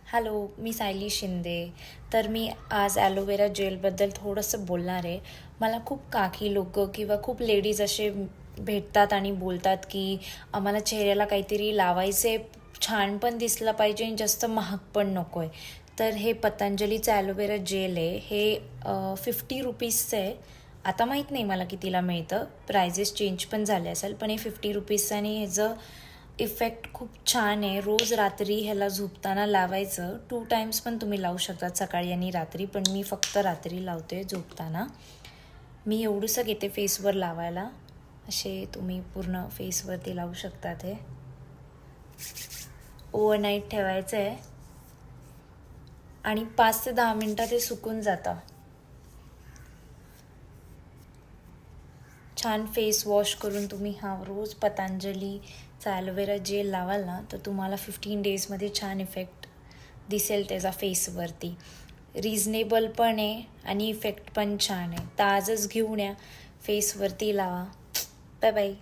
Hello, मी सायली शिंदे. तर मी आज aloe vera जेलबद्दल थोडंसं बोलणार आहे. मला खूप काकी लोकं किंवा खूप लेडीज असे भेटतात आणि बोलतात की आम्हाला चेहऱ्याला काहीतरी लावायचे, छान पण दिसलं पाहिजे आणि जास्त महाग पण नको आहे. तर हे पतंजलीचं ॲलोवेरा जेल आहे. हे 50 रुपीजचं आहे. आता माहीत नाही मला कितीला मिळतं, प्रायजेस चेंज पण झाले असेल, पण हे 50 रुपीजचं आणि ह्याचं इफेक्ट खूप छान आहे. रोज रात्री ह्याला झोपताना लावायचं. 2 टाइम्स पण तुम्ही लावू शकतात, सकाळी आणि रात्री, पण मी फक्त रात्री लावते झोपताना. मी एवढंसं घेते फेसवर लावायला. असे तुम्ही पूर्ण फेसवरती लावू शकतात. हे ओव्हरनाईट ठेवायचं आहे आणि 5 ते 10 मिनटात ते सुकून जातं. छान फेस वॉश करून तुम्ही हा रोज पतंजलीचा ॲलोवेरा जेल लावाल ना, तर तुम्हाला 15 डेजमध्ये छान इफेक्ट दिसेल त्याचा फेसवरती. रिजनेबल पण आहे आणि इफेक्ट पण छान आहे. तर आजच घेऊन या, फेसवरती लावा. Bye bye.